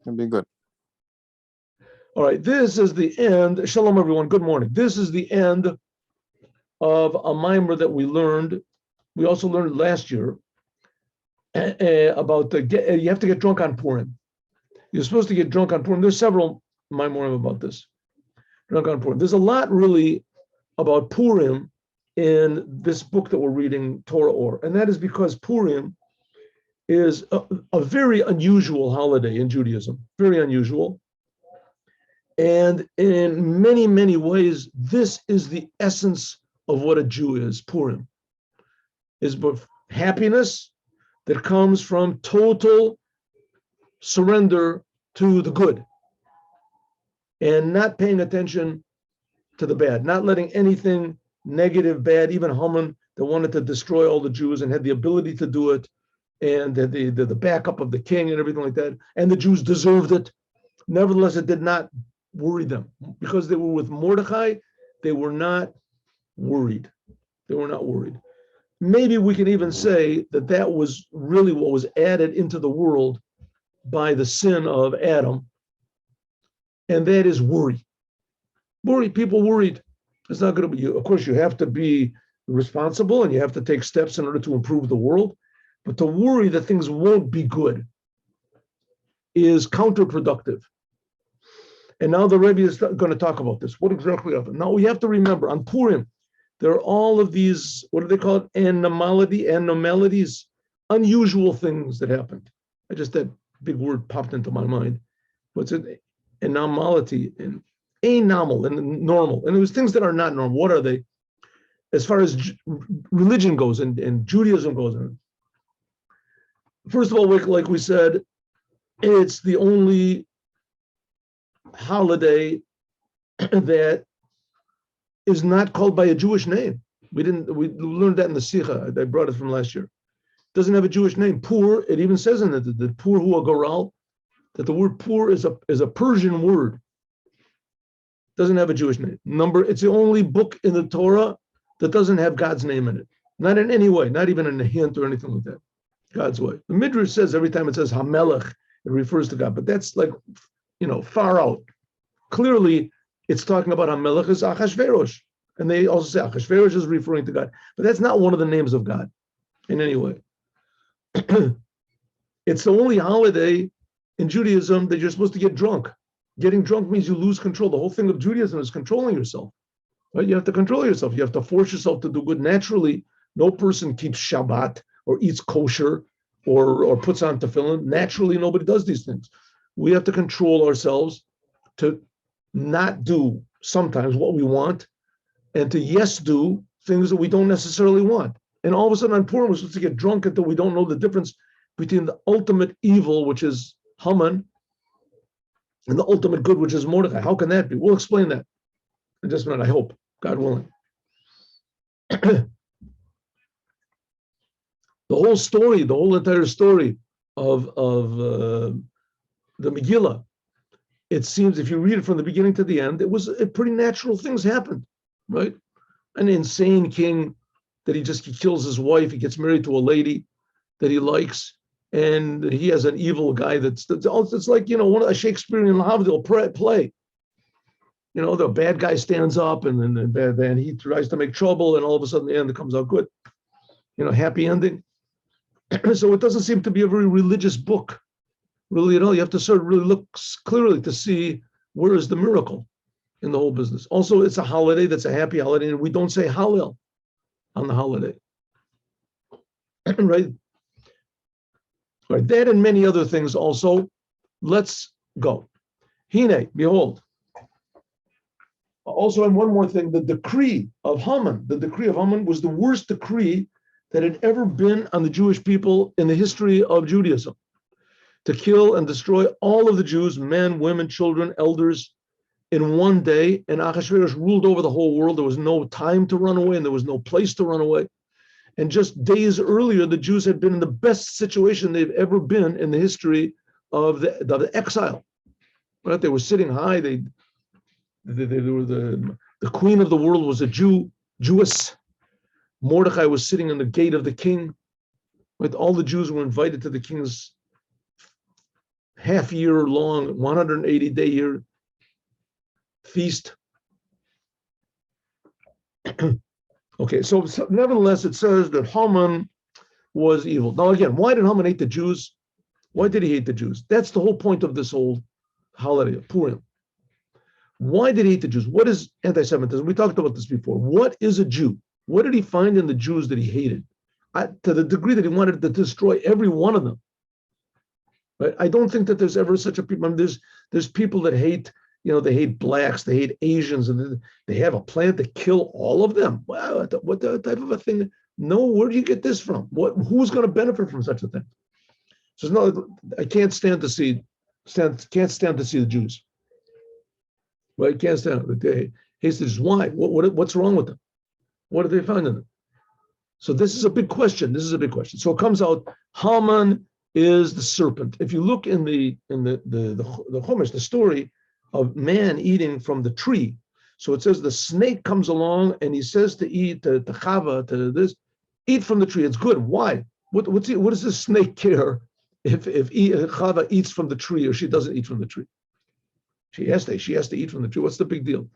It'll be good. All right, this is the end. Shalom, everyone. Good morning. This is the end of a mimer that we learned. We also learned last year about you have to get drunk on Purim. You're supposed to get drunk on Purim. There's several mimerim about this. Drunk on Purim. There's a lot really about Purim in this book that we're reading, Torah Or, and that is because Purim is a very unusual holiday in Judaism, very unusual. And in many, many ways, this is the essence of what a Jew is, Purim. Is both happiness that comes from total surrender to the good and not paying attention to the bad, not letting anything negative, bad, even HAMAN that wanted to destroy all the Jews and had the ability to do it, and the backup of the king and everything like that, and the Jews deserved it. Nevertheless, it did not worry them because they were with Mordechai. They were not worried. They were not worried. Maybe we can even say that that was really what was added into the world by the sin of Adam, and that is worry. Worry, people worried. It's not going to be, of course, you have to be responsible and you have to take steps in order to improve the world, but to worry that things won't be good is counterproductive. And now the Rebbe is going to talk about this. What exactly happened? Now we have to remember on Purim, there are all of these, what do they call it? Anomalies, unusual things that happened. That big word popped into my mind. What's it? Anomality and anomal and normal. And it was things that are not normal. What are they? As far as religion goes and Judaism goes. First of all, like we said, it's the only holiday that is not called by a Jewish name. We learned that in the Sikha. I brought it from last year. It doesn't have a Jewish name. Pur, it even says in it, the Pur Hua Goral, that the word Pur is a Persian word. Doesn't have a Jewish name. It's the only book in the Torah that doesn't have God's name in it. Not in any way, not even in a hint or anything like that. God's way. The Midrash says every time it says HaMelech, it refers to God, but that's like, far out. Clearly, it's talking about HaMelech is Achashverosh. And they also say Achashverosh is referring to God. But that's not one of the names of God in any way. It's the only holiday in Judaism that you're supposed to get drunk. Getting drunk means you lose control. The whole thing of Judaism is controlling yourself. Right? You have to control yourself. You have to force yourself to do good. Naturally, no person keeps Shabbat or eats kosher or puts on tefillin. Naturally, nobody does these things. We have to control ourselves to not do sometimes what we want and to do things that we don't necessarily want. And all of a sudden on Purim, we're supposed to get drunk until we don't know the difference between the ultimate evil, which is HAMAN, and the ultimate good, which is Mordechai. How can that be? We'll explain that in just a minute, I hope, God willing. The whole entire story of the Megillah, it seems if you read it from the beginning to the end, it was pretty natural things happened, right? An insane king that he kills his wife, he gets married to a lady that he likes, and he has an evil guy it's like, one of a Shakespearean Lahavdil play. The bad guy stands up and then he tries to make trouble, and all of a sudden the end comes out good. Happy ending. So it doesn't seem to be a very religious book, really at all. You have to sort of really look clearly to see where is the miracle in the whole business. Also, it's a holiday that's a happy holiday, and we don't say Hallel on the holiday. Right? Right, that and many other things also. Let's go. Hine, behold. Also, and one more thing, the decree of HAMAN was the worst decree that had ever been on the Jewish people in the history of Judaism. To kill and destroy all of the Jews, men, women, children, elders, in one day. And Achashverosh ruled over the whole world. There was no time to run away, and there was no place to run away. And just days earlier, the Jews had been in the best situation they've ever been in the history of the exile. Right? They were sitting high. They were the queen of the world was a Jewess. Mordechai was sitting in the gate of the king. Right? All the Jews were invited to the king's half-year long, 180-day year feast. Okay, so nevertheless, it says that Haman was evil. Now again, why did Haman hate the Jews? Why did he hate the Jews? That's the whole point of this whole holiday, Purim. Why did he hate the Jews? What is anti-Semitism? We talked about this before. What is a Jew? What did he find in the Jews that he hated? To the degree that he wanted to destroy every one of them. Right? I don't think that there's ever such a people. I mean, there's people that hate, they hate blacks, they hate Asians, and they have a plan to kill all of them. Wow, what type of a thing? No, where do you get this from? Who's going to benefit from such a thing? So no, I can't stand to see the Jews. Right? I can't stand it. They hate the Jews. Why? What's wrong with them? What do they find in them? So this is a big question. So it comes out, Haman is the serpent. If you look in the Chumash, the story of man eating from the tree, so it says the snake comes along and he says to Chava, to this, eat from the tree. It's good. Why? What does the snake care if Chava eats from the tree or she doesn't eat from the tree? She has to eat from the tree. What's the big deal?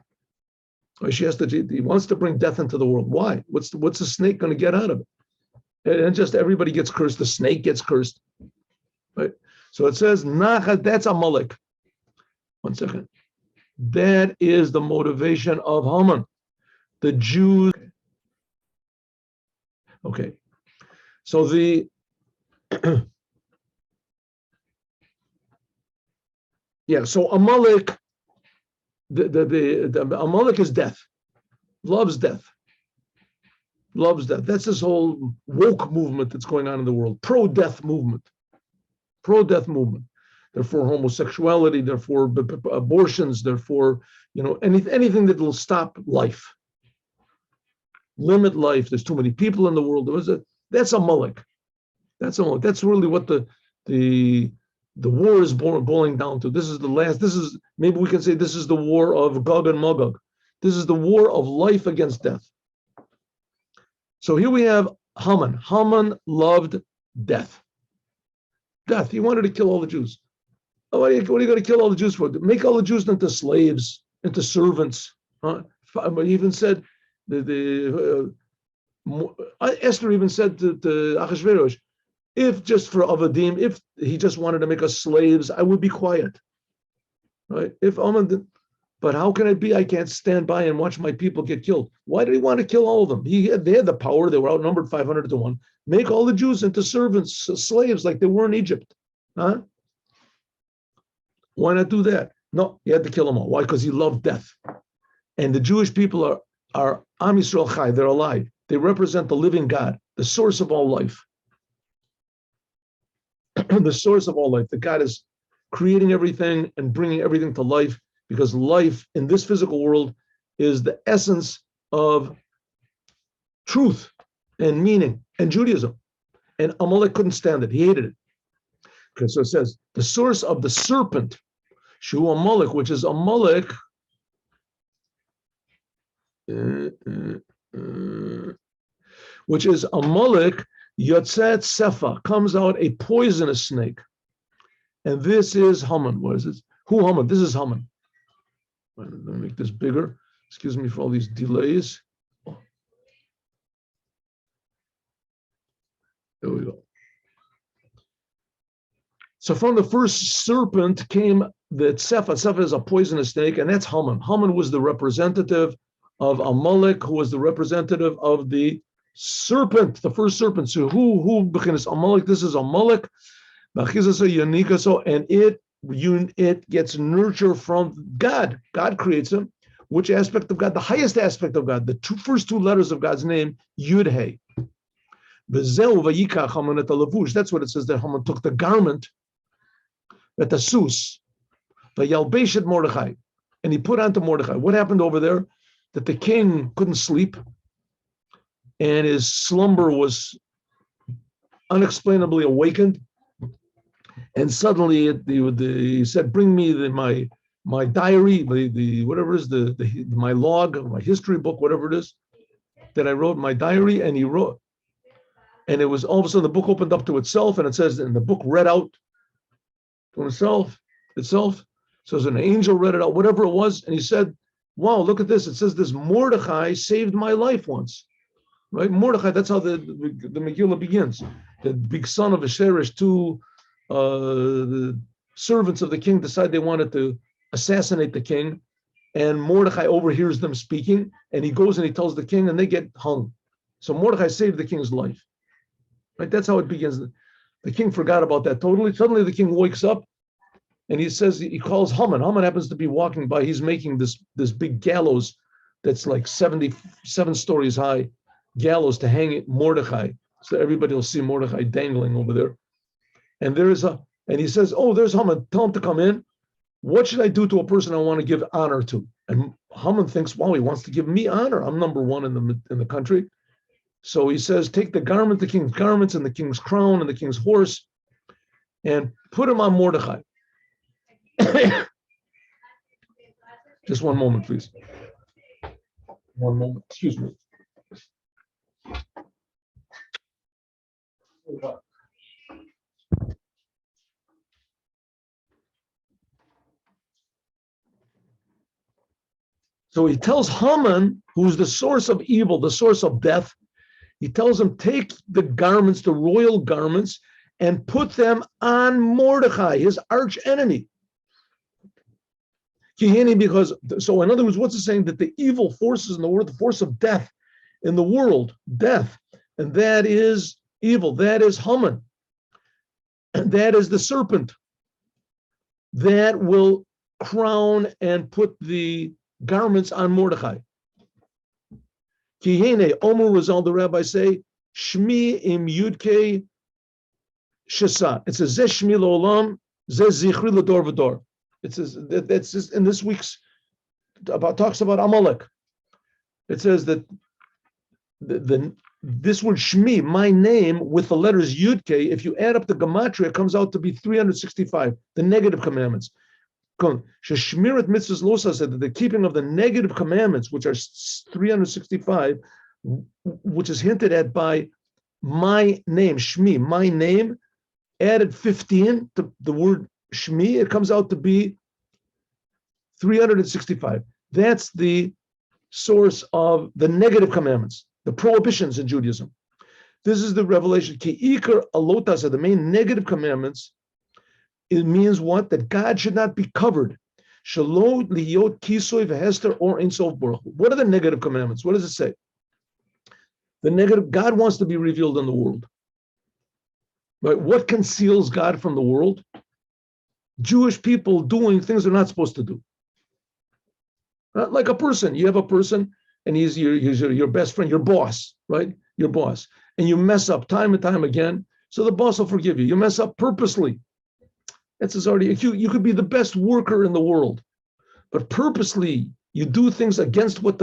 Or he wants to bring death into the world. Why? What's the snake going to get out of it? And just everybody gets cursed. The snake gets cursed. Right? So it says, that's Amalek. 1 second. That is the motivation of Haman. The Jews. Okay. So so Amalek, the Amalek is death. Loves death. That's this whole woke movement that's going on in the world. Pro-death movement. They're for homosexuality, they're for abortions, they're for anything that will stop life, limit life. There's too many people in the world. That's Amalek. That's really what the war is boiling down to. This is maybe we can say this is the war of Gog and Magog. This is the war of life against death. So here we have Haman. Haman loved death. He wanted to kill all the Jews. What are you going to kill all the Jews for? Make all the Jews into slaves, into servants. He even said, Esther even said to Achashverosh, if just for Avadim, if he just wanted to make us slaves, I would be quiet. Right? But how can it be? I can't stand by and watch my people get killed. Why did he want to kill all of them? They had the power. They were outnumbered 500 to 1. Make all the Jews into servants, slaves, like they were in Egypt. Huh? Why not do that? No, he had to kill them all. Why? Because he loved death. And the Jewish people are Am Yisrael Chai. They're alive. They represent the living God, the source of all life. The source of all life. The God is creating everything and bringing everything to life, because life in this physical world is the essence of truth and meaning and Judaism. And Amalek couldn't stand it. He hated it. Okay, so it says, the source of the serpent, Shu Amalek, which is Amalek, Yotzet Sefa, comes out a poisonous snake. And this is Haman. What is this? Who Haman? This is Haman. Let me make this bigger. Excuse me for all these delays. There we go. So from the first serpent came the Sefa. Sefa is a poisonous snake, and that's Haman. Haman was the representative of Amalek, who was the representative of the serpent, the first serpent. So who begins Amalek? This is Amalek. And it gets nurture from God. God creates him. Which aspect of God? The highest aspect of God. The first two letters of God's name, Yud Hey. That's what it says, that Haman took the garment, that the sus, the Yalbeshet Mordechai, and he put onto Mordechai. What happened over there? That the king couldn't sleep, and his slumber was unexplainably awakened. And suddenly he said, "Bring me my diary, whatever it is, my log, my history book, whatever it is that I wrote, my diary." And he wrote, and it was all of a sudden the book opened up to itself, and it says, and the book read out from itself. Says an angel read it out, whatever it was, and he said, wow, look at this. It says this Mordechai saved my life once. Right? Mordechai, that's how the Megillah begins. The big son of Asheresh, the servants of the king decide they wanted to assassinate the king, and Mordechai overhears them speaking, and he goes and he tells the king, and they get hung. So Mordechai saved the king's life. Right? That's how it begins. The king forgot about that totally. Suddenly the king wakes up, and he says, he calls HAMAN. HAMAN happens to be walking by. He's making this big gallows that's like 77 stories high, gallows to hang it Mordechai, so everybody will see Mordechai dangling over there. And he says, oh, there's Haman. Tell him to come in. What should I do to a person I want to give honor to? And Haman thinks, wow, he wants to give me honor. I'm number one in the country. So he says, take the king's garments and the king's crown and the king's horse, and put him on Mordechai. Just one moment, please. One moment. Excuse me. So he tells Haman, who's the source of evil, the source of death, he tells him, take the garments, the royal garments, and put them on Mordechai, his arch enemy. Because, so in other words, what's it saying? That the evil forces in the world, the force of death in the world, death, and that is evil, that is Haman, and that is the serpent, that will crown and put the garments on Mordechai. Kihene, Omer Razal, the rabbis say, Shmi im Yudke Shesa. It says, Zeh Shmi Lo'olam, Zeh Zichri L'dor V'dor. It says, that's just in this week's, talks about Amalek. It says that this word Shmi, my name, with the letters Yudke, if you add up the gematria, it comes out to be 365, the negative commandments. Sheshmirat mitzvahs losa said that the keeping of the negative commandments, which are 365, which is hinted at by my name, Shmi, my name, added 15 to the word Shmi, it comes out to be 365. That's the source of the negative commandments, the prohibitions in Judaism. This is the revelation. Ki ikar alotasa, the main negative commandments. It means what? That God should not be covered. Shalom liyot kisoy v'hester or ein sof baruch. What are the negative commandments? What does it say? The negative, God wants to be revealed in the world. Right? What conceals God from the world? Jewish people doing things they're not supposed to do. Like a person. You have a person, and he's your best friend, your boss, right? Your boss. And you mess up time and time again, so the boss will forgive you. You mess up purposely. That's already, you could be the best worker in the world, but purposely you do things against what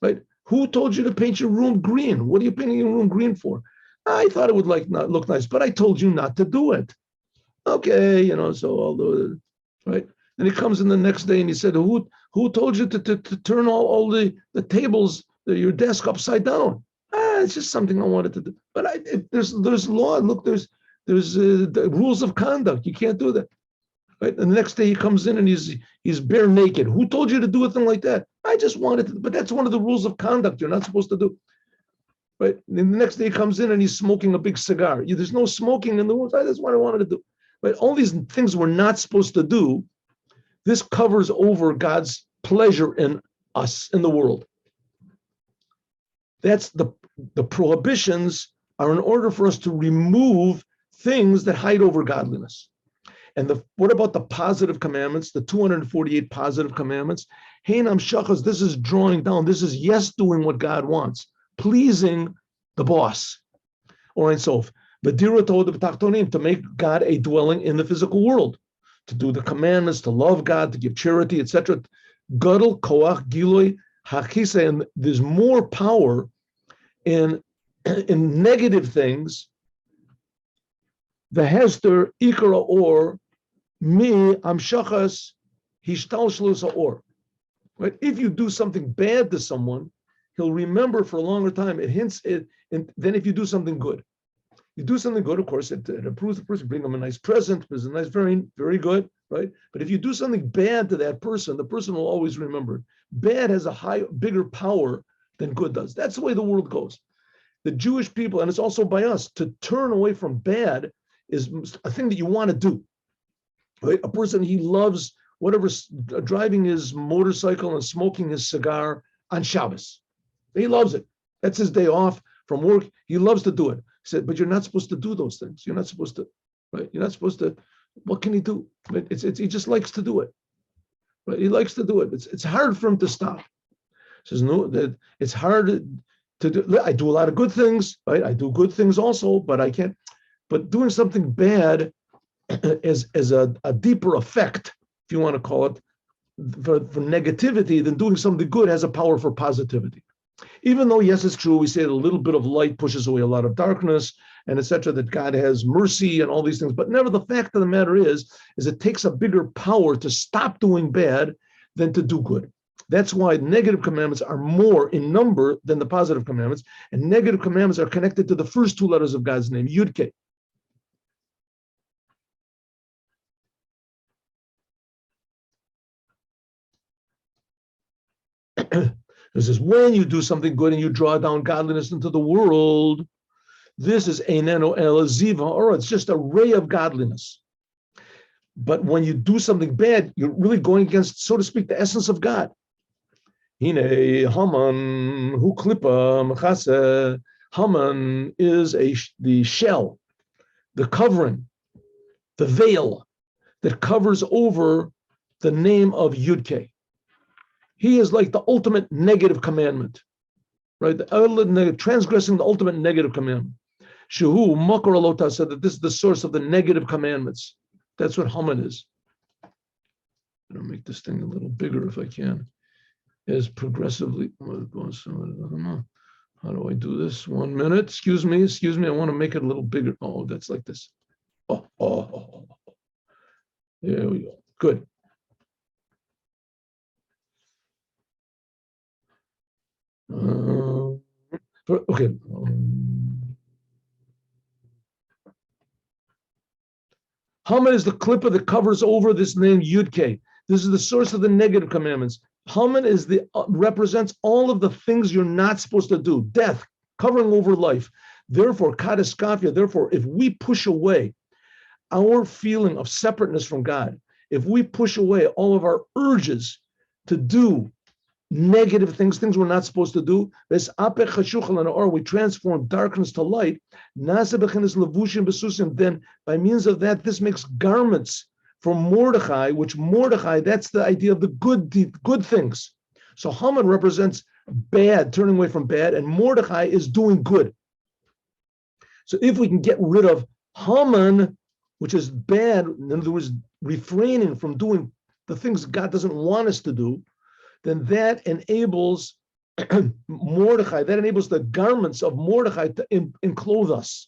right? Who told you to paint your room green? What are you painting your room green for? I thought it would not look nice, but I told you not to do it. Okay, so I'll do it, right? And he comes in the next day and he said, who told you to turn all the tables, your desk upside down? It's just something I wanted to do. But there's law. Look, there's the rules of conduct. You can't do that, right? And the next day he comes in and he's bare naked. Who told you to do a thing like that? I just wanted to, but that's one of the rules of conduct you're not supposed to do, right? And the next day he comes in and he's smoking a big cigar. There's no smoking in the rules. That's what I wanted to do. But all these things we're not supposed to do, this covers over God's pleasure in us, in the world. That's the prohibitions are in order for us to remove things that hide over godliness. And what about the positive commandments, the 248 positive commandments? Heinam shachas, this is drawing down. This is yes, doing what God wants, pleasing the boss. Or and so, to make God a dwelling in the physical world, to do the commandments, to love God, to give charity, etc. Gadol koach giloi hakise, and there's more power in negative things. The hester ikara or mi amshachas hishtalshlus or. Right? If you do something bad to someone, he'll remember for a longer time. It hints it, and then if you do something good. You do something good, of course, it improves the person. Bring them a nice present. It's a nice, very, very good, right? But if you do something bad to that person, the person will always remember it. Bad has a bigger power than good does. That's the way the world goes. The Jewish people, and it's also by us, to turn away from bad is a thing that you want to do. Right? A person, he loves whatever, driving his motorcycle and smoking his cigar on Shabbos. He loves it. That's his day off from work. He loves to do it. He said, but you're not supposed to do those things. You're not supposed to, right? You're not supposed to. What can he do? Right? He just likes to do it. Right? He likes to do it. It's hard for him to stop. He says, no, that it's hard to do. I do a lot of good things, right? I do good things also, but I can't. But doing something bad as a deeper effect, if you want to call it, for negativity than doing something good has a power for positivity. Even though, yes, it's true, we say that a little bit of light pushes away a lot of darkness, and etc., that God has mercy and all these things. But never, the fact of the matter is it takes a bigger power to stop doing bad than to do good. That's why negative commandments are more in number than the positive commandments, and negative commandments are connected to the first two letters of God's name, Yud-Kei. It says, when you do something good and you draw down godliness into the world, this is Eineno El Ziva, or it's just a ray of godliness. But when you do something bad, you're really going against, so to speak, the essence of God. Hine Haman hu klipa mechase. Haman is the shell, the covering, the veil that covers over the name of Yud-Kei. He is like the ultimate negative commandment, right? Transgressing the ultimate negative commandment. Shehu Makor Alota said that this is the source of the negative commandments. That's what Haman is. I'm going to make this thing a little bigger if I can. As progressively, how do I do this? 1 minute. Excuse me. I want to make it a little bigger. Oh, that's like this. Oh. There we go. Good. Okay. Haman is the clipper that covers over this name Yud-Kei. This is the source of the negative commandments. Haman is represents all of the things you're not supposed to do. Death, covering over life. Therefore, kadiskafia. Therefore, if we push away our feeling of separateness from God, if we push away all of our urges to do negative things we're not supposed to do, or we transform darkness to light, then by means of that, this makes garments for Mordechai, which Mordechai, that's the idea of the good things. So Haman represents bad, turning away from bad, and Mordechai is doing good. So if we can get rid of Haman, which is bad, in other words, refraining from doing the things God doesn't want us to do, then that enables Mordechai, that enables the garments of Mordechai to enclothe us.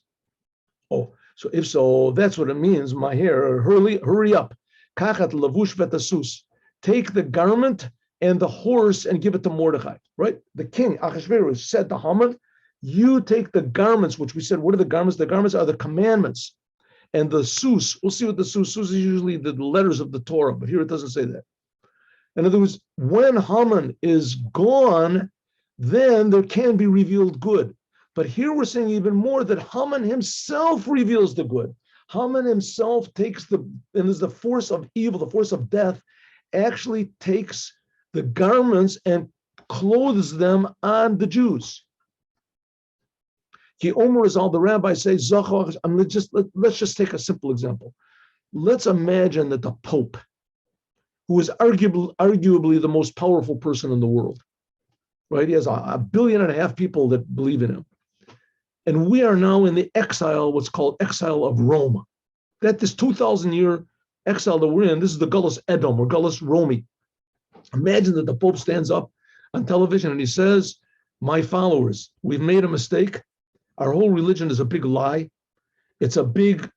Oh, so if so, that's what it means. My hair, hurry up. Kachat lavush vetasus. Take the garment and the horse and give it to Mordechai, right? The king, Achashverosh, said to Haman, you take the garments, which we said, what are the garments? The garments are the commandments. And the sus, we'll see what the sus is usually the letters of the Torah, but here it doesn't say that. In other words, when Haman is gone, then there can be revealed good. But here we're saying even more that Haman himself reveals the good. Haman himself takes and is the force of evil, the force of death, actually takes the garments and clothes them on the Jews. Ki Omer is all the rabbis say, let's just take a simple example. Let's imagine that the Pope, who is arguably the most powerful person in the world, right? He has 1.5 billion people that believe in him. And we are now in the exile, what's called exile of Rome. That this 2,000-year exile that we're in, this is the Gullus Edom or Gullus Romi. Imagine that the Pope stands up on television and he says, my followers, we've made a mistake. Our whole religion is a big lie. It's a big,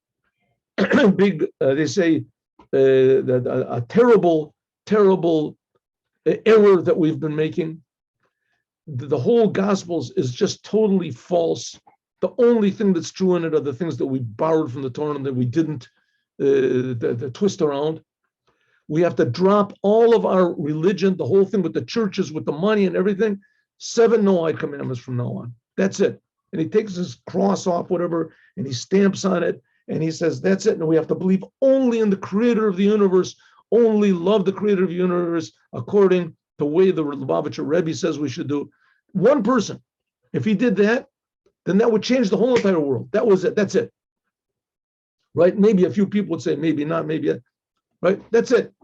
they say, a terrible error that we've been making. The whole Gospels is just totally false. The only thing that's true in it are the things that we borrowed from the Torah and that we didn't the twist around. We have to drop all of our religion, the whole thing with the churches, with the money and everything. 7 Noahide commandments from now on. That's it. And he takes his cross off, whatever, and he stamps on it, and he says, that's it. And we have to believe only in the creator of the universe, only love the creator of the universe according to the way the Lubavitcher Rebbe says we should do. One person, if he did that, then that would change the whole entire world. That was it. That's it. Right? Maybe a few people would say, maybe not, maybe, right? That's it.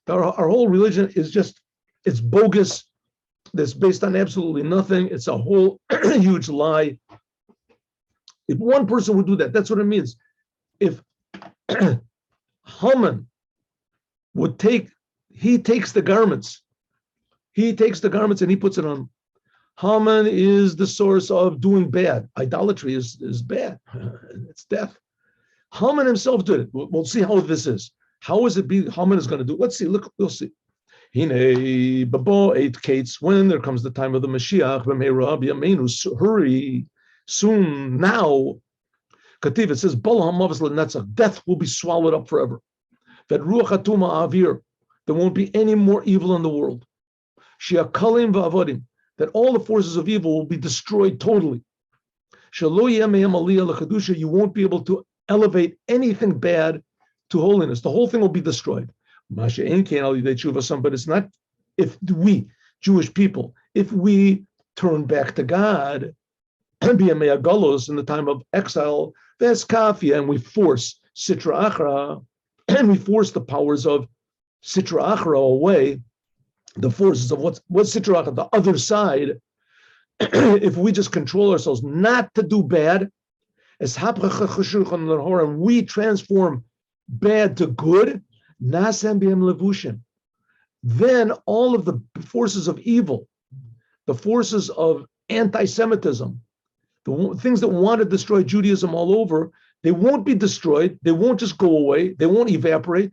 Our whole religion is just, it's bogus. That's based on absolutely nothing. It's a whole huge lie. If one person would do that, that's what it means. If HAMAN would he takes the garments and he puts it on. HAMAN is the source of doing bad. Idolatry is bad. It's death. HAMAN himself did it. We'll see how this is. How is it HAMAN is going to do it? Let's see. Look, we'll see. Hine babo 8 Kates, when there comes the time of the Mashiach, hurry, soon, now. Kativ, it says, death will be swallowed up forever. That ruach hatuma avir, there won't be any more evil in the world. Shiakalim va'avodim, that all the forces of evil will be destroyed totally. You won't be able to elevate anything bad to holiness. The whole thing will be destroyed. But it's not if we, Jewish people, if we turn back to God and be a me'agalos in the time of exile, that's kafia, and we force sitra achra, and we force the powers of sitra achra away, the forces of what's sitra achra, the other side. If we just control ourselves not to do bad, as and we transform bad to good, then all of the forces of evil, the forces of anti-Semitism, the things that want to destroy Judaism all over, they won't be destroyed. They won't just go away. They won't evaporate.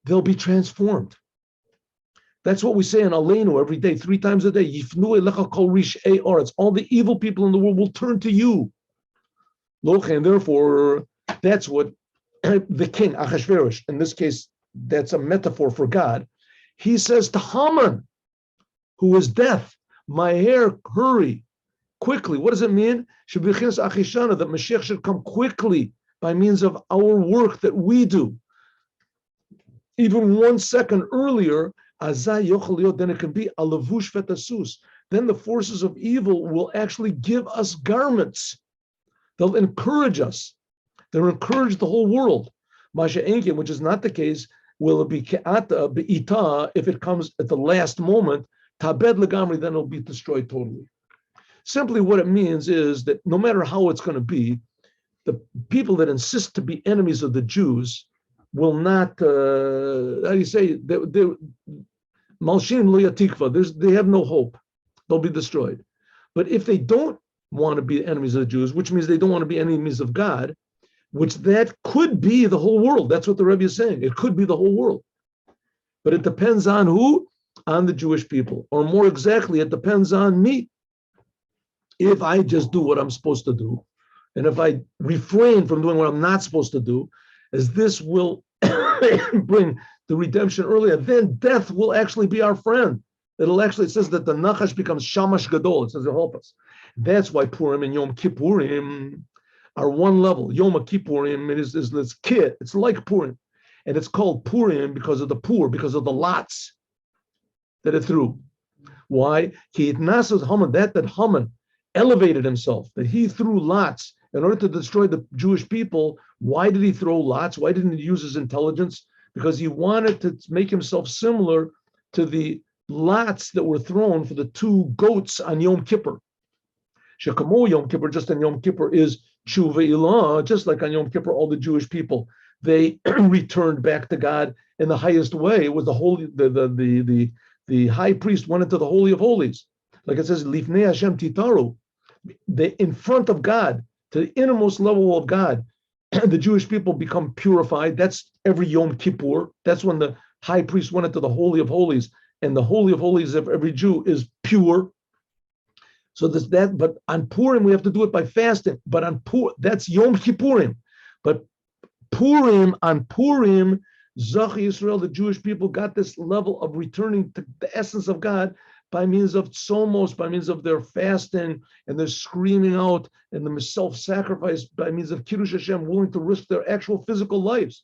They'll be transformed. That's what we say in Aleinu every day, 3 times a day. Yifnu elecha kol rish'ei aretz. All the evil people in the world will turn to you. And therefore, that's what the king, Achashverosh, in this case, that's a metaphor for God. He says to Haman, who is death, my hair, hurry, quickly. What does it mean? That Mashiach should come quickly by means of our work that we do. Even 1 second earlier, then it can be a levush vetasus. Then the forces of evil will actually give us garments. They'll encourage us. They'll encourage the whole world. Masha Enkin, which is not the case, will it be ke'ata be'ita if it comes at the last moment, tabed legamri, then it'll be destroyed totally. Simply what it means is that no matter how it's going to be, the people that insist to be enemies of the Jews will not, how do you say, malshim lo yatikva, they have no hope. They'll be destroyed. But if they don't want to be enemies of the Jews, which means they don't want to be enemies of God, which that could be the whole world. That's what the Rebbe is saying. It could be the whole world. But it depends on who? On the Jewish people. Or more exactly, it depends on me. If I just do what I'm supposed to do, and if I refrain from doing what I'm not supposed to do, as this will bring the redemption earlier, then death will actually be our friend. It says that the Nachash becomes Shamash Gadol. It says it'll help us. That's why Purim and Yom Kippurim are one level. Yom Kippurim is kit. It's like Purim. And it's called Purim because of the poor, because of the lots that it threw. Why? That Haman elevated himself, that he threw lots in order to destroy the Jewish people. Why did he throw lots? Why didn't he use his intelligence? Because he wanted to make himself similar to the lots that were thrown for the 2 goats on Yom Kippur. Shekamo Yom Kippur, just on Yom Kippur, is Tshuva Ilah, just like on Yom Kippur, all the Jewish people, they returned back to God in the highest way. It was the high priest went into the Holy of Holies. Like it says, Lifnei Hashem Titaru, in front of God, to the innermost level of God, the Jewish people become purified. That's every Yom Kippur. That's when the high priest went into the Holy of Holies, and the Holy of Holies of every Jew is pure. So but on Purim, we have to do it by fasting. But on that's Yom Kippurim. But on Purim, Zach Yisrael, the Jewish people, got this level of returning to the essence of God by means of tzomos, by means of their fasting and their screaming out and the self-sacrifice, by means of Kiddush Hashem, willing to risk their actual physical lives.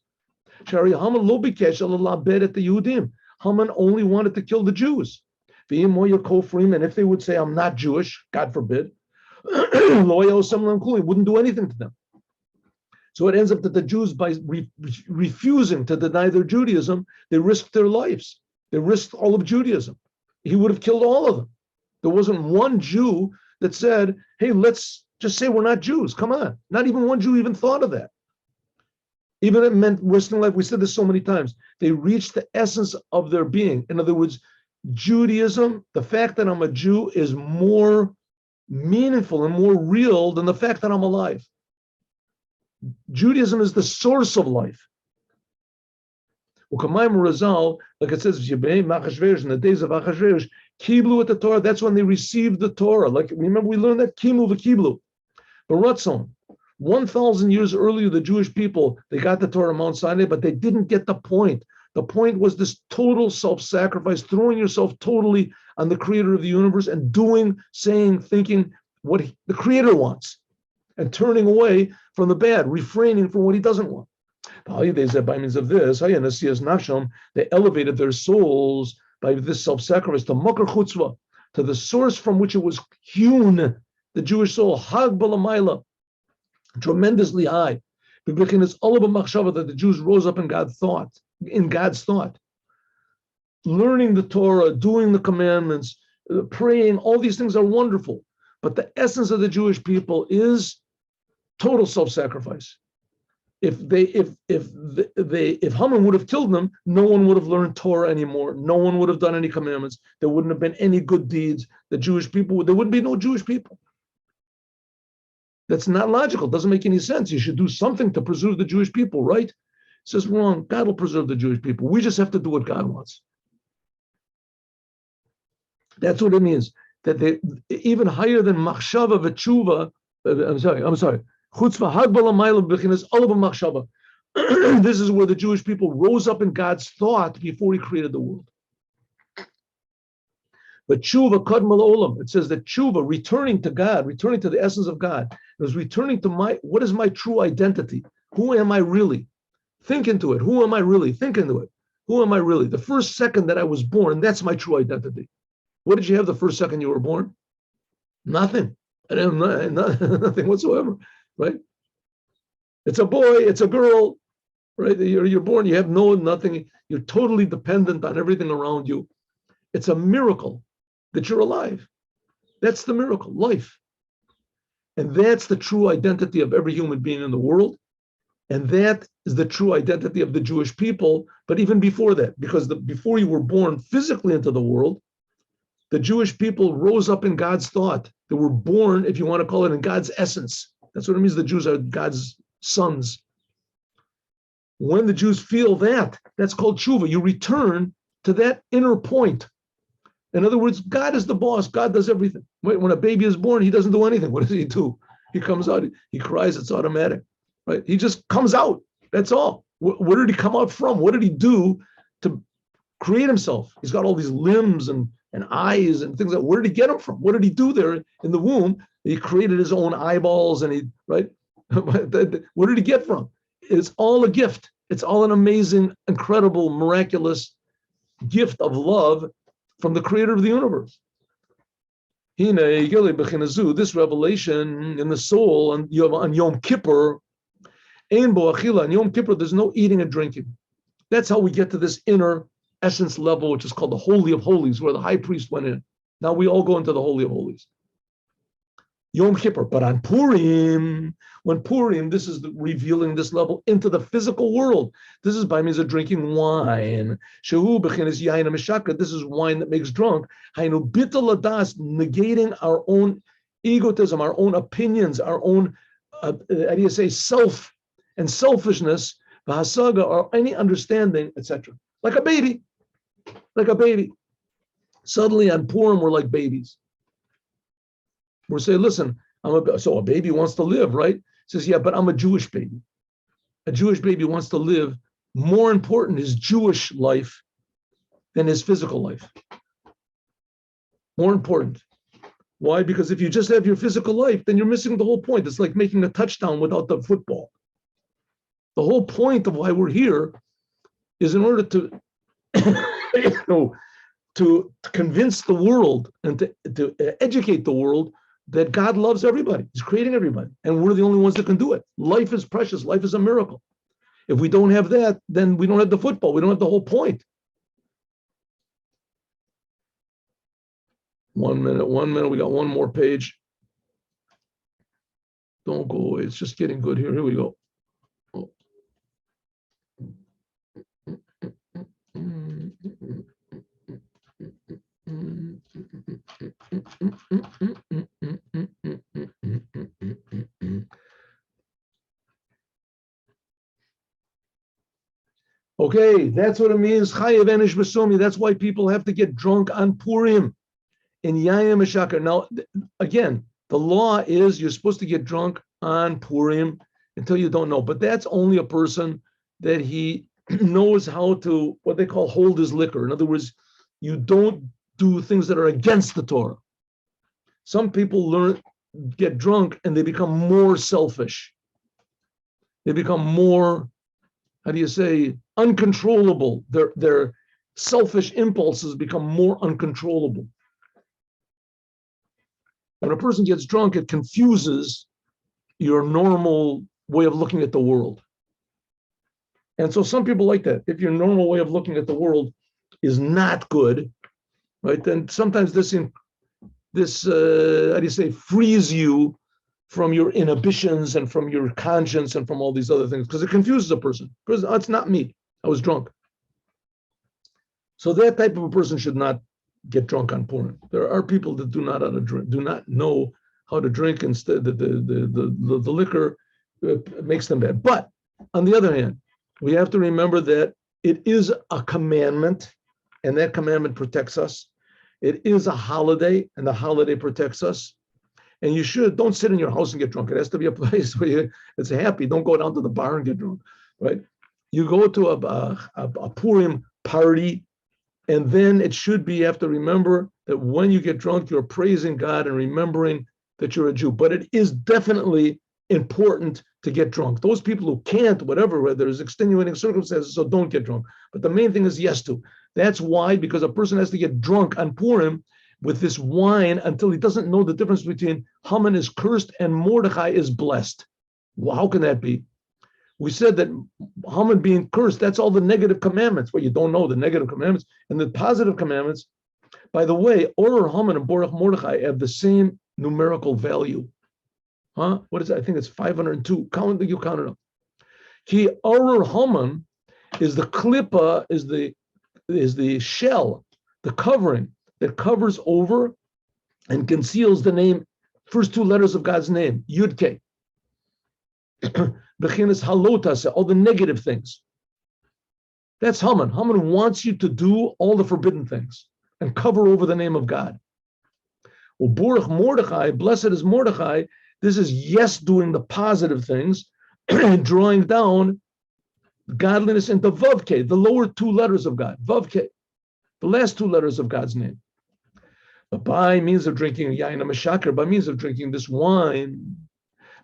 Shari Haman lo bikesh alabed at the Yehudim. Haman only wanted to kill the Jews. And if they would say, I'm not Jewish, God forbid, wouldn't do anything to them. So it ends up that the Jews, by refusing to deny their Judaism, they risked their lives. They risked all of Judaism. He would have killed all of them. There wasn't one Jew that said, hey, let's just say we're not Jews. Come on. Not even one Jew even thought of that. Even it meant risking life. We said this so many times. They reached the essence of their being. In other words, Judaism, the fact that I'm a Jew, is more meaningful and more real than the fact that I'm alive. Judaism is the source of life. Like it says, in the days of Achashverosh, Kiblu at the Torah, that's when they received the Torah. Like, remember, we learned that Kimu v'Kiblu. Baratzon. 1,000 years earlier, the Jewish people, they got the Torah on Mount Sinai, but they didn't get the point. The point was this total self-sacrifice, throwing yourself totally on the creator of the universe and doing, saying, thinking what the creator wants and turning away from the bad, refraining from what he doesn't want. By means of this, they elevated their souls by this self-sacrifice to Makar Chutzvah, to the source from which it was hewn, the Jewish soul, Hag Balamayla, tremendously high. It's all about machshava, that the Jews rose up in God's thought. Learning the Torah, doing the commandments, praying, all these things are wonderful. But the essence of the Jewish people is total self-sacrifice. If Haman would have killed them, no one would have learned Torah anymore. No one would have done any commandments. There wouldn't have been any good deeds. The Jewish people, there wouldn't be no Jewish people. That's not logical. It doesn't make any sense. You should do something to preserve the Jewish people, right? It says wrong. God will preserve the Jewish people. We just have to do what God wants. That's what it means. That they even higher than machshava v'tshuva. I'm sorry. Chutzvah hagbala ma'ila b'chinas olav machshava. This is where the Jewish people rose up in God's thought before He created the world. But tshuva kadmal olam. It says that tshuva, returning to God, returning to the essence of God, is returning to what is my true identity? Who am I really? Think into it. Who am I really? Think into it. Who am I really? The first second that I was born, that's my true identity. What did you have the first second you were born? Nothing. I didn't have nothing whatsoever, right? It's a boy, it's a girl, right? You're born, you have nothing. You're totally dependent on everything around you. It's a miracle that you're alive. That's the miracle, life. And that's the true identity of every human being in the world. And that is the true identity of the Jewish people. But even before that, because before you were born physically into the world, the Jewish people rose up in God's thought. They were born, if you want to call it, in God's essence. That's what it means. The Jews are God's sons. When the Jews feel that, that's called tshuva. You return to that inner point. In other words, God is the boss. God does everything. When a baby is born, he doesn't do anything. What does he do? He comes out, he cries, it's automatic, right? He just comes out. That's all. Where did he come out from? What did he do to create himself? He's got all these limbs and eyes and things like that. Where did he get them from? What did he do there in the womb? He created his own eyeballs and right? Where did he get from? It's all a gift. It's all an amazing, incredible, miraculous gift of love from the creator of the universe. This revelation in the soul on Yom Kippur, on Yom Kippur, there's no eating and drinking. That's how we get to this inner essence level, which is called the Holy of Holies, where the high priest went in. Now we all go into the Holy of Holies. Yom Kippur. But on Purim, when Purim, this is revealing this level into the physical world. This is by means of drinking wine. Shehu b'chinas yayin ha'meshaka. This is wine that makes drunk. Hainu bitul hadas, negating our own egotism, our own opinions, our own, self and selfishness, v'hasaga, or any understanding, etc. Like a baby. Like a baby. Suddenly on Purim, we're like babies. We're saying, listen, so a baby wants to live, right? He says, yeah, but I'm a Jewish baby. A Jewish baby wants to live. More important is Jewish life than his physical life. More important. Why? Because if you just have your physical life, then you're missing the whole point. It's like making a touchdown without the football. The whole point of why we're here is in order to, to convince the world and to educate the world that God loves everybody. He's creating everybody. And we're the only ones that can do it. Life is precious. Life is a miracle. If we don't have that, then we don't have the football. We don't have the whole point. 1 minute. We got one more page. Don't go away. It's just getting good here. Here we go. Okay, that's what it means. Chayev enish b'somi. That's why people have to get drunk on Purim in Yayim Meshakar. Now, again, the law is you're supposed to get drunk on Purim until you don't know. But that's only a person that he knows how to, what they call, hold his liquor. In other words, you don't do things that are against the Torah. Some people get drunk and they become more selfish. They become more, how do you say, uncontrollable. Their selfish impulses become more uncontrollable. When a person gets drunk, it confuses your normal way of looking at the world. And so some people like that. If your normal way of looking at the world is not good, right, then sometimes this how do you say, frees you from your inhibitions and from your conscience and from all these other things, because it confuses a person. Because it's not me. I was drunk. So that type of a person should not get drunk on Purim. There are people that do not know how to drink. Instead, the liquor makes them bad. But on the other hand, we have to remember that it is a commandment, and that commandment protects us. It is a holiday, and the holiday protects us. And don't sit in your house and get drunk. It has to be a place where it's happy. Don't go down to the bar and get drunk, right? You go to a Purim party, and then it should be, you have to remember that when you get drunk, you're praising God and remembering that you're a Jew. But it is definitely important to get drunk. Those people who can't, whatever, there's extenuating circumstances, so don't get drunk. But the main thing is yes to. That's why, because a person has to get drunk on Purim with this wine until he doesn't know the difference between Haman is cursed and Mordechai is blessed. Well, how can that be? We said that Haman being cursed, that's all the negative commandments. Well, you don't know the negative commandments. And the positive commandments, by the way, Oror Haman and Borach Mordechai have the same numerical value. What is it? I think it's 502. You count it up. Ki Oror Haman is the klippa, is the shell, the covering that covers over and conceals the name, first two letters of God's name, Yud Kei. Bechinas halotase, all the negative things. That's Haman. Haman wants you to do all the forbidden things and cover over the name of God. Well, Borach Mordechai, blessed is Mordechai, this is yes doing the positive things and drawing down godliness into Vavke, the lower two letters of God, Vavke, the last two letters of God's name. But by means of drinking yain meshakar, by means of drinking this wine,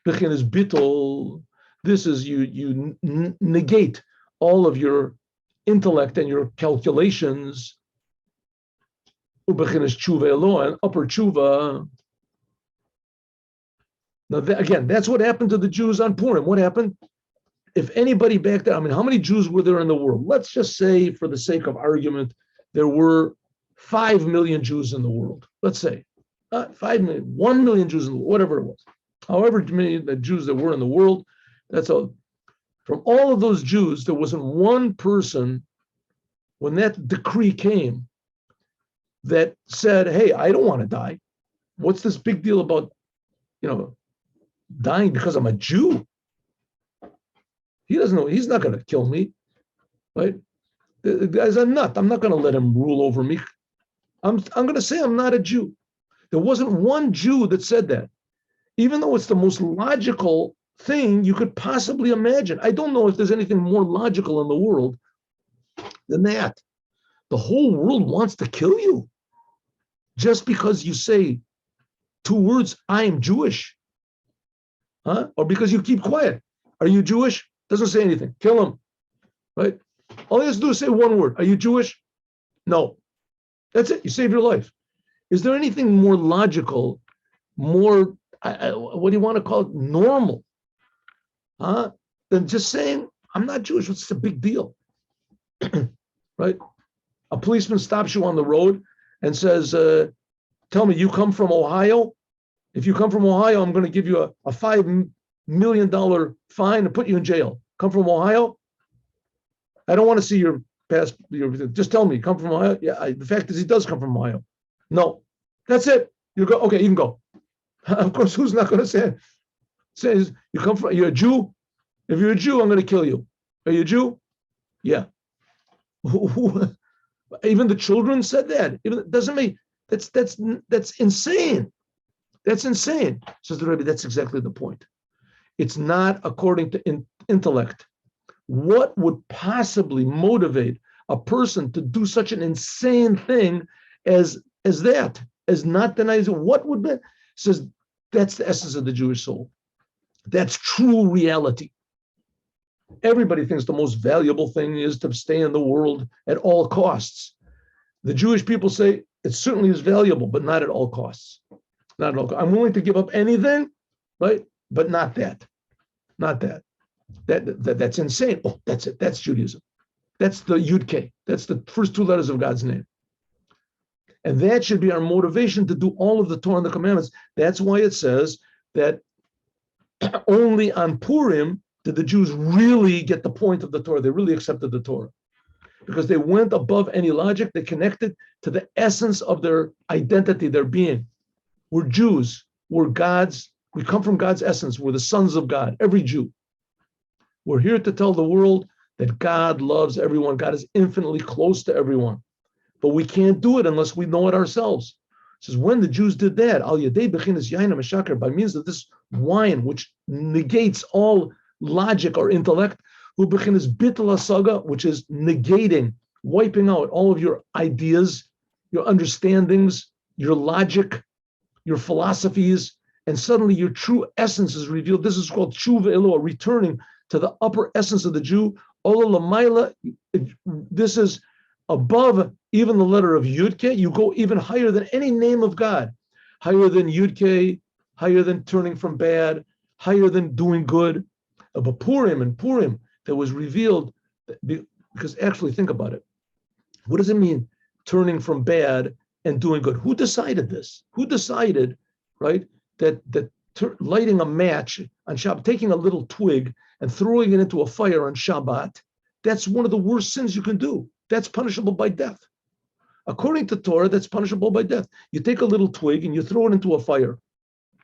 bechinas bittul, this is you negate all of your intellect and your calculations. Ubechinas tshuva elo, and upper tshuva. Now again, that's what happened to the Jews on Purim. What happened? If anybody back there, I mean, how many Jews were there in the world? Let's just say, for the sake of argument, there were 5 million Jews in the world. Let's say 5 million, 1 million Jews in the world, whatever it was. However many the Jews there were in the world, that's all. From all of those Jews, there wasn't one person, when that decree came, that said, hey, I don't want to die. What's this big deal about, dying because I'm a Jew? He doesn't know, he's not going to kill me, right? The guy's a nut. I'm not going to let him rule over me. I'm going to say I'm not a Jew. There wasn't one Jew that said that, even though it's the most logical thing you could possibly imagine. I don't know if there's anything more logical in the world than that. The whole world wants to kill you just because you say two words, I am Jewish, huh? Or because you keep quiet. Are you Jewish? Doesn't say anything. Kill him, right? All he has to do is say one word. Are you Jewish? No. That's it. You save your life. Is there anything more logical, more, what do you want to call it, normal, huh? Than just saying, I'm not Jewish. What's the big deal? Right? A policeman stops you on the road and says, tell me, you come from Ohio? If you come from Ohio, I'm going to give you a $5 million fine and put you in jail. Come from Ohio? I don't want to see your past. Just tell me, come from Ohio? Yeah, the fact is he does come from Ohio. No, that's it. You go, okay, you can go. Of course, who's not going to say it? Says, you're a Jew? If you're a Jew, I'm going to kill you. Are you a Jew? Yeah. Even the children said that. Even it doesn't make that's insane. That's insane. Says the Rebbe. That's exactly the point. It's not according to intellect. What would possibly motivate a person to do such an insane thing as that? As not denying? What would be? Says that's the essence of the Jewish soul. That's true reality. Everybody thinks the most valuable thing is to stay in the world at all costs. The Jewish people say it certainly is valuable, but not at all costs. Not at all. I'm willing to give up anything, right? But not that. Not that. That's insane. Oh, that's it. That's Judaism. That's the Yud K. That's the first two letters of God's name. And that should be our motivation to do all of the Torah and the commandments. That's why it says that only on Purim did the Jews really get the point of the Torah. They really accepted the Torah because they went above any logic. They connected to the essence of their identity, their being. We're Jews. We're God's. We come from God's essence. We're the sons of God, every Jew. We're here to tell the world that God loves everyone. God is infinitely close to everyone. But we can't do it unless we know it ourselves. It says when the Jews did that, al yadei bechinas yain ha'meshaker, by means of this wine, which negates all logic or intellect, hu bechinas bittul hasaga, which is negating, wiping out all of your ideas, your understandings, your logic, your philosophies, and suddenly your true essence is revealed. This is called tshuva eloah, returning to the upper essence of the Jew. Ola lamaila, this is above even the letter of Yud-Ke. You go even higher than any name of God, higher than Yud-Ke, higher than turning from bad, higher than doing good. But Purim and Purim that was revealed, because actually think about it. What does it mean, turning from bad and doing good? Who decided this? Who decided, right, that lighting a match on Shabbat, taking a little twig and throwing it into a fire on Shabbat, that's one of the worst sins you can do. That's punishable by death. According to Torah, that's punishable by death. You take a little twig and you throw it into a fire,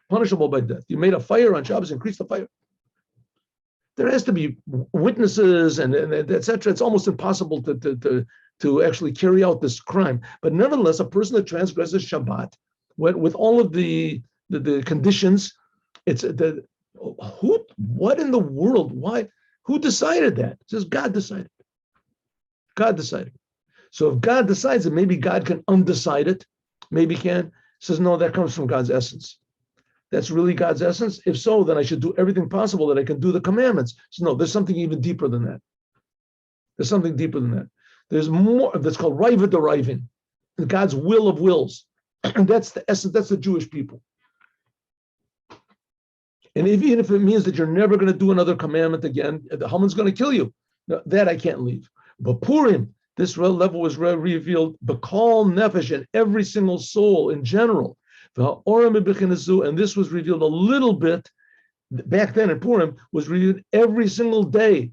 punishable by death. You made a fire on Shabbos, increase the fire. There has to be witnesses and etc. It's almost impossible to actually carry out this crime. But nevertheless, a person that transgresses Shabbat with all of the conditions, what in the world? Why? Who decided that? It says God decided. God decided. So if God decides it, maybe God can undecide it. Maybe he can. It says, no, that comes from God's essence. That's really God's essence. If so, then I should do everything possible that I can do the commandments. So no, there's something even deeper than that. There's something deeper than that. There's more that's called Raiva deriving, God's will of wills. That's the essence. That's the Jewish people. And even if it means that you're never going to do another commandment again, the HAMAN's going to kill you. That I can't leave. But Purim, this level was revealed, B'kol Nefesh, in every single soul in general. And this was revealed a little bit, back then in Purim, was revealed every single day.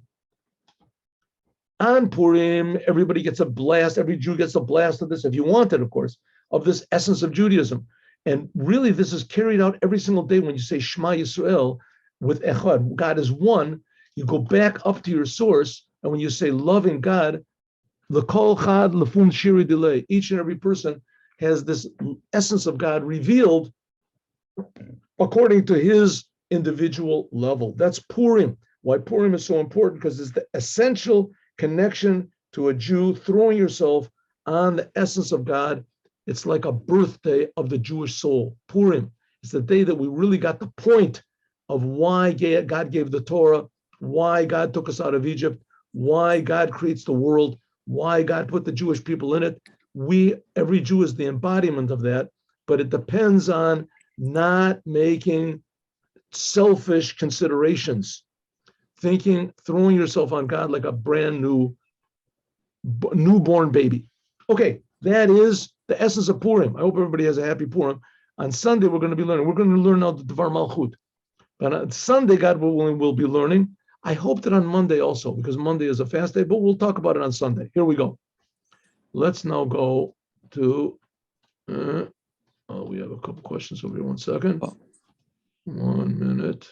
On Purim, everybody gets a blast, every Jew gets a blast of this, if you want it, of course, of this essence of Judaism. And really, this is carried out every single day when you say Shema Yisrael with Echad. God is one. You go back up to your source, and when you say loving God, the Kol Chad Lefun Shiri Delay, each and every person has this essence of God revealed according to his individual level. That's Purim. Why Purim is so important, because it's the essential connection to a Jew, throwing yourself on the essence of God. It's like a birthday of the Jewish soul. Purim is the day that we really got the point of why God gave the Torah, why God took us out of Egypt, why God creates the world, why God put the Jewish people in it. Every Jew is the embodiment of that, but it depends on not making selfish considerations, throwing yourself on God like a brand new newborn baby. Okay, that is the essence of Purim. I hope everybody has a happy Purim. On Sunday, we're going to learn now the Dvar Malchut. But on Sunday, God willing, we'll be learning. I hope that on Monday also, because Monday is a fast day, but we'll talk about it on Sunday. Here we go. Let's now go to, we have a couple questions over here. 1 second. 1 minute.